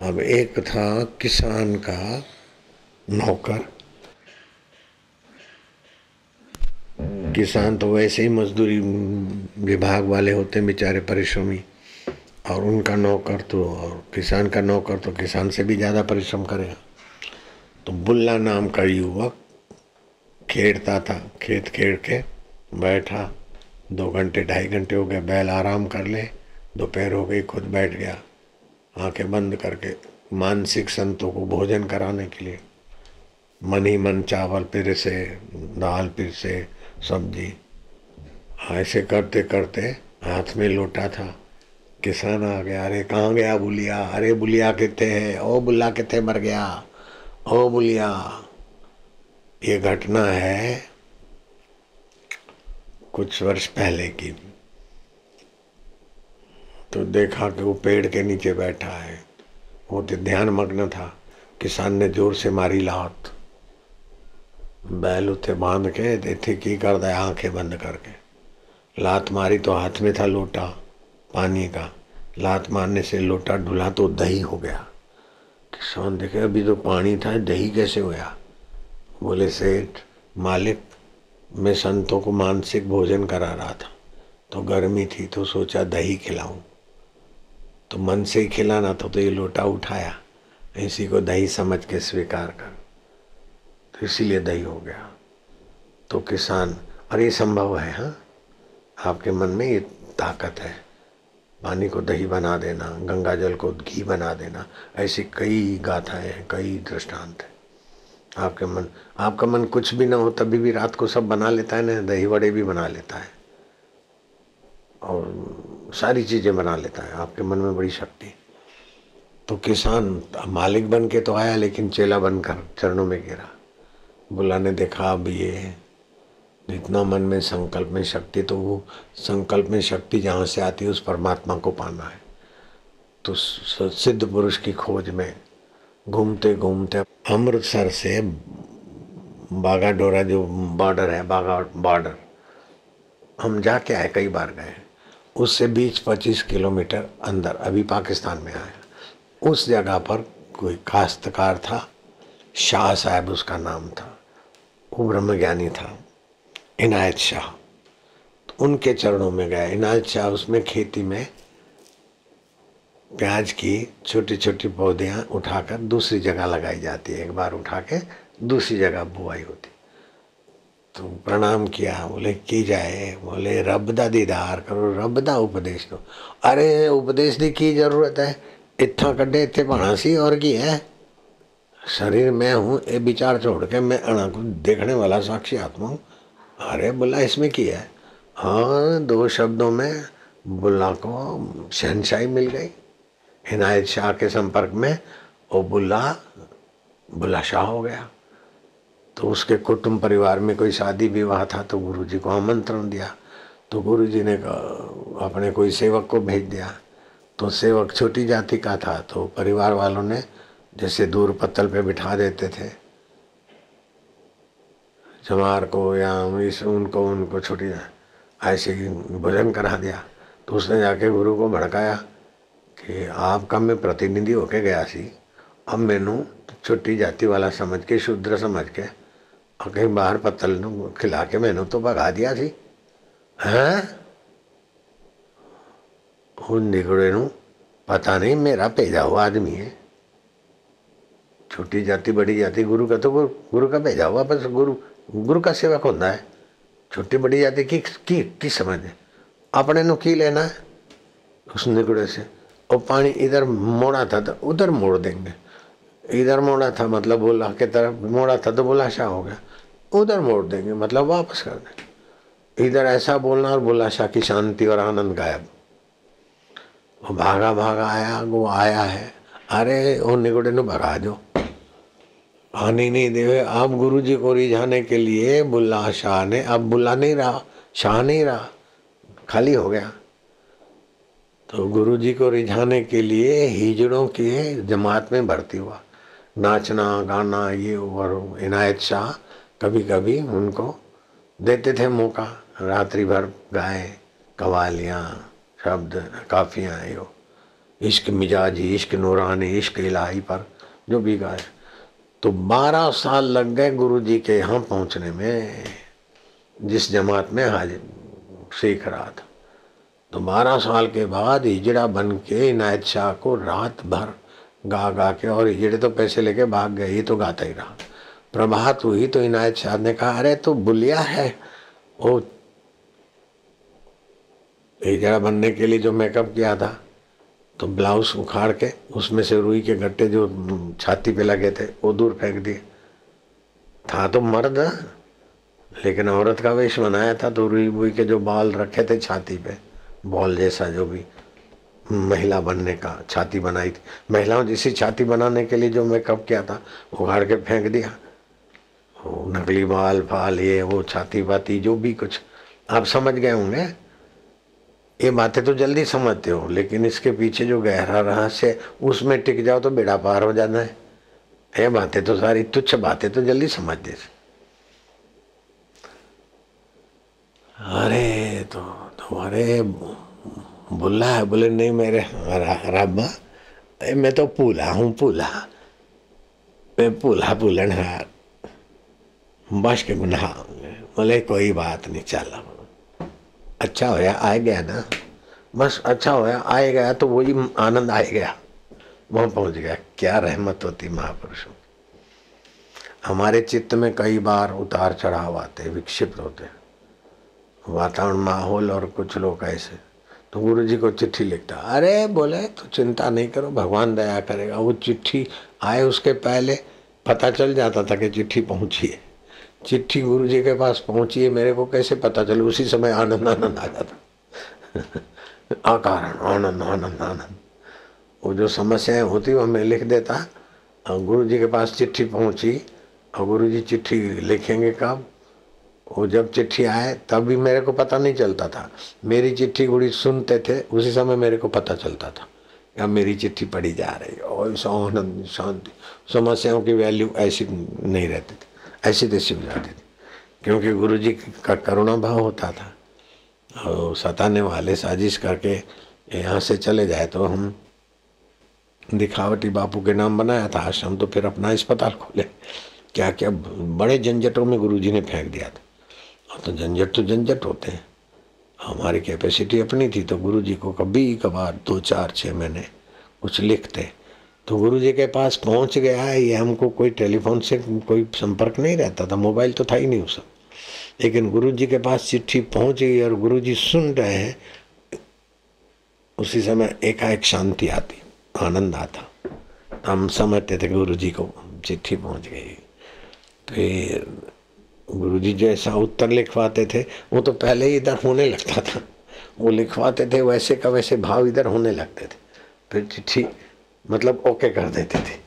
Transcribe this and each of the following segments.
अब एक था किसान का नौकर। किसान तो वैसे ही मजदूरी विभाग वाले होते हैं बेचारे परिश्रमी, और उनका नौकर तो, और किसान का नौकर तो किसान से भी ज़्यादा परिश्रम करेगा। तो बुल्ला नाम का युवक खेड़ता था, खेत खेड़ के बैठा। 2 घंटे 2.5 घंटे हो गए, बैल आराम कर ले। दोपहर हो गई, खुद बैठ गया आंखें बंद करके मानसिक संतों को भोजन कराने के लिए। मन ही मन चावल फिर से, दाल फिर से, सब्जी। ऐसे करते करते हाथ में लोटा था। किसान आ गया। अरे कहाँ गया बुलिया? अरे बुलिया कितने है? ओ बुल्ला कितने मर गया? ओ बुलिया। ये घटना है कुछ वर्ष पहले की। तो देखा कि वो पेड़ के नीचे बैठा है। वो तो ध्यान मग्न था। किसान ने जोर से मारी लात। बैल उथे बांध के देखे की कर दिया, आंखें बंद करके लात मारी तो हाथ में था लोटा पानी का। लात मारने से लोटा ढुला तो दही हो गया। किसान देखे अभी तो पानी था, दही कैसे होया? बोले सेठ मालिक, मैं संतों को मानसिक भोजन करा रहा था, तो गर्मी थी तो सोचा दही खिलाऊं। तो मन से ही खिलाना था तो ये लोटा उठाया, इसी को दही समझ के स्वीकार कर, तो इसीलिए दही हो गया। तो किसान, और ये संभव है। हाँ, आपके मन में ये ताकत है। पानी को दही बना देना, गंगा जल को घी बना देना, ऐसी कई गाथाएं हैं, कई दृष्टांत हैं। आपका मन कुछ भी ना हो तभी भी रात को सब बना लेता है ना, दही वड़े भी बना लेता है और सारी चीजें बना लेता है। आपके मन में बड़ी शक्ति। तो किसान मालिक बन के तो आया, लेकिन चेला बनकर चरणों में गिरा। बुल्ला ने देखा अब ये जितना मन में संकल्प में शक्ति, तो वो संकल्प में शक्ति जहाँ से आती है उस परमात्मा को पाना है। तो सिद्ध पुरुष की खोज में घूमते घूमते अमृतसर से बागा डोरा जो बॉर्डर है, बागा बॉर्डर हम जाके आए, कई बार गए। उससे 20-25 किलोमीटर अंदर अभी पाकिस्तान में आया। उस जगह पर कोई काश्तकार था, शाह साहब उसका नाम था। वो ब्रह्मज्ञानी था, इनायत शाह। तो उनके चरणों में गया। इनायत शाह उसमें खेती में प्याज की छोटी छोटी पौधियाँ उठाकर दूसरी जगह लगाई जाती है। एक बार उठा के दूसरी जगह बुआई होती। तो प्रणाम किया। बोले की जाए? बोले रब दा दीदार करो, रब दा उपदेश दो। अरे उपदेश की जरूरत है? इतना कड्डे इतने भाणा सी और की है? शरीर मैं हूँ, ये विचार छोड़ के मैं अणा को देखने वाला साक्षी आत्मा हूँ। अरे बुल्ला इसमें की है? हाँ, 2 शब्दों में बुल्ला को शहनशाही मिल गई। इनायत शाह के संपर्क में वो बुल्ला शाह हो गया। तो उसके कुटुंब परिवार में कोई शादी विवाह था तो गुरुजी को आमंत्रण दिया। तो गुरुजी ने अपने कोई सेवक को भेज दिया। तो सेवक छोटी जाति का था, तो परिवार वालों ने जैसे दूर पत्तल पे बिठा देते थे चमार को या इस उनको छोटी ऐसे ही भोजन करा दिया। तो उसने जाके गुरु को भड़काया कि आपका मैं प्रतिनिधि होके गया सी, अब मैनू छोटी जाति वाला समझ के, शूद्र समझ के, और कहीं बाहर पत्तल खिला के मैनू तो भगा दिया सी। हैं? उन निगड़े नू पता नहीं मेरा भेजा हुआ आदमी है। छोटी जाति बड़ी जाति, गुरु का तो गुरु का भेजा हुआ, बस गुरु का सेवक होता है। छोटी बड़ी जाति की समझ है? अपने नु की लेना है उस निगड़े से? और पानी इधर मोड़ा था तो उधर मोड़ देंगे, इधर मोड़ा था मतलब बोला के तरफ मोड़ा था तो बोला शाह हो गया, उधर मोड़ देंगे मतलब वापस कर देंगे। इधर ऐसा बोलना और बोला शाह की शांति और आनंद गायब। वो भागा भागा आया, वो आया है। अरे वो निगोड़े ने भगा दो, आने नहीं देवे। अब गुरुजी को रिझाने के लिए बुल्ला शाह ने, अब बुल्ला नहीं रहा, शाह नहीं रहा, खाली हो गया। तो गुरुजी को रिझाने के लिए हिजड़ों की जमात में भर्ती हुआ। नाचना गाना ये, और इनायत शाह कभी कभी उनको देते थे मौका, रात्रि भर गाए कवालियाँ, शब्द, काफियाँ, इश्क मिजाजी, इश्क नूरानी, इश्क इलाही पर जो भी गाए। तो 12 साल लग गए गुरुजी के यहाँ पहुँचने में, जिस जमात में हाजिर सीख रहा था। तो 12 साल के बाद हिजड़ा बन के इनायत शाह को रात भर गा गा के, और हिजड़े तो पैसे लेके भाग गए, ये तो गाता ही रहा। प्रभात हुई तो इनायत शाह ने कहा, अरे तो बुलिया है, वो हिजड़ा बनने के लिए जो मेकअप किया था, तो ब्लाउज उखाड़ के उसमें से रुई के गट्टे जो छाती पे लगे थे वो दूर फेंक दिए। था तो मर्द, लेकिन औरत का वेश बनाया था, तो रुई बुई के जो बाल रखे थे छाती पे, बॉल जैसा जो भी महिला बनने का छाती बनाई थी, महिलाओं जैसी छाती बनाने के लिए जो मेकअप किया था उखाड़ के फेंक दिया। वो नकली बाल फाल, ये वो छाती बाती जो भी कुछ, आप समझ गए होंगे। ये बातें तो जल्दी समझते हो, लेकिन इसके पीछे जो गहरा रहस्य, उसमें टिक जाओ तो बेड़ा पार हो जाना है। ये बातें तो सारी तुच्छ बातें तो जल्दी समझते। अरे तो अरे बुल्ला है, बोले नहीं मेरे रब्बा, मैं तो पूला हूँ, पूला, मैं पूला पुलनहार, बस के गुनाह। बोले कोई बात नहीं, चला अच्छा होया आ गया ना, बस अच्छा होया आ गया, तो वही आनंद आ गया, वहां पहुंच गया। क्या रहमत होती महापुरुषों। हमारे चित्त में कई बार उतार चढ़ाव आते, विक्षिप्त होते, वातावरण माहौल, और कुछ लोग ऐसे, तो गुरु जी को चिट्ठी लिखता, अरे बोले तो चिंता नहीं करो, भगवान दया करेगा। वो चिट्ठी आए उसके पहले पता चल जाता था कि चिट्ठी पहुंची है। चिट्ठी गुरु जी के पास पहुंची है, मेरे को कैसे पता चले, उसी समय आनंद आनंद आ जाता अकारण आनंद आनंद आनंद। वो जो समस्याएं होती वो मैं लिख देता, और गुरु जी के पास चिट्ठी पहुंची, और गुरु जी चिट्ठी लिखेंगे कब, वो जब चिट्ठी आए तब भी मेरे को पता नहीं चलता था। मेरी चिट्ठी गुरु सुनते थे, उसी समय मेरे को पता चलता था कि मेरी चिट्ठी पढ़ी जा रही है, और आनंद शांति। समस्याओं की वैल्यू ऐसी नहीं रहती थी, ऐसी तैसी हो जाती थी, क्योंकि गुरु जी का करुणा भाव होता था। और सताने वाले साजिश करके यहाँ से चले जाए, तो हम दिखावटी बापू के नाम बनाया था आश्रम, तो फिर अपना अस्पताल खोले, क्या क्या बड़े झंझटों में गुरु जी ने फेंक दिया था। तो झंझट होते हैं। हमारी कैपेसिटी अपनी थी, तो गुरु जी को कभी कभार 2 4 6 महीने कुछ लिखते, तो गुरु जी के पास पहुंच गया है। ये हमको कोई टेलीफोन से कोई संपर्क नहीं रहता था, मोबाइल तो था ही नहीं उस समय, लेकिन गुरु जी के पास चिट्ठी पहुंच गई और गुरु जी सुन रहे हैं, उसी समय एकाएक शांति आती, आनंद आता। हम समझते थे गुरु जी को चिट्ठी पहुंच गई। फिर गुरु जी जैसा उत्तर लिखवाते थे, वो तो पहले ही इधर होने लगता था, वो लिखवाते थे वैसे का वैसे भाव इधर होने लगते थे, फिर चिट्ठी मतलब ओके कर देते थे।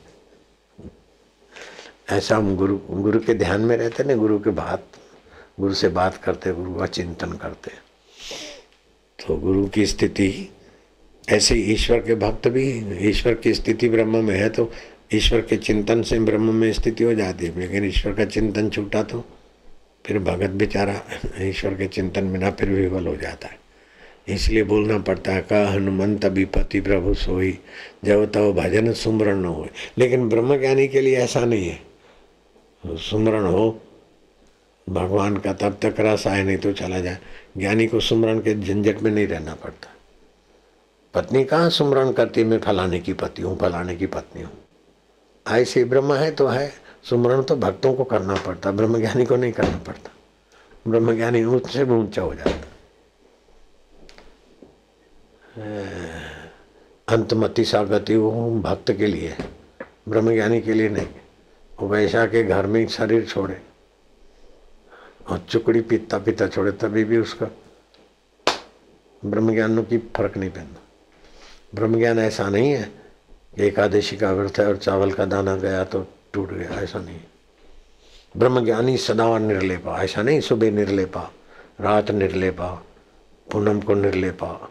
ऐसा हम गुरु के ध्यान में रहते ना, गुरु से बात करते, गुरु का चिंतन करते, तो गुरु की स्थिति ऐसे। ईश्वर के भक्त भी, ईश्वर की स्थिति ब्रह्म में है तो ईश्वर के चिंतन से ब्रह्म में स्थिति हो जाती है, लेकिन ईश्वर का चिंतन छूटा तो फिर भगत बेचारा ईश्वर के चिंतन बिना फिर विफल हो जाता है। इसलिए बोलना पड़ता है, का हनुमंत विपति प्रभु सोई, जब तब भजन सुमरण न हो। लेकिन ब्रह्म ज्ञानी के लिए ऐसा नहीं है, सुमरण हो भगवान का तब तक रस आए, नहीं तो चला जाए। ज्ञानी को सुमरण के झंझट में नहीं रहना पड़ता। पत्नी कहाँ सुमरण करती, मैं फलाने की पति हूँ, फलाने की पत्नी हूँ। ऐसे ब्रह्म है तो है, सुमरण तो भक्तों को करना पड़ता, ब्रह्मज्ञानी को नहीं करना पड़ता। ब्रह्मज्ञानी ऊंचे ऊंचा हो जाता। अंतमति सा गति वो भक्त के लिए, ब्रह्मज्ञानी के लिए नहीं। वो वैसा के घर में शरीर छोड़े और चुकड़ी पीता पीता छोड़े, तभी भी उसका ब्रह्मज्ञानों की फर्क नहीं पड़ता। ब्रह्मज्ञान ऐसा नहीं है एकादशी का व्रत है और चावल का दाना गया तो टूट गया, ऐसा नहीं। ब्रह्मज्ञानी सदा निर्लेपा, ऐसा नहीं सुबह निर्लेपा, रात निर्लेपा, पूनम को निर्लेपा,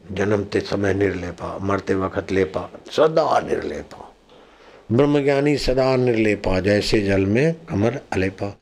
जन्मते समय निर्लेपा, मरते वक्त लेपा, सदा निर्लेपा। ब्रह्मज्ञानी सदा निर्लेपा, जैसे जल में कमर अलेपा।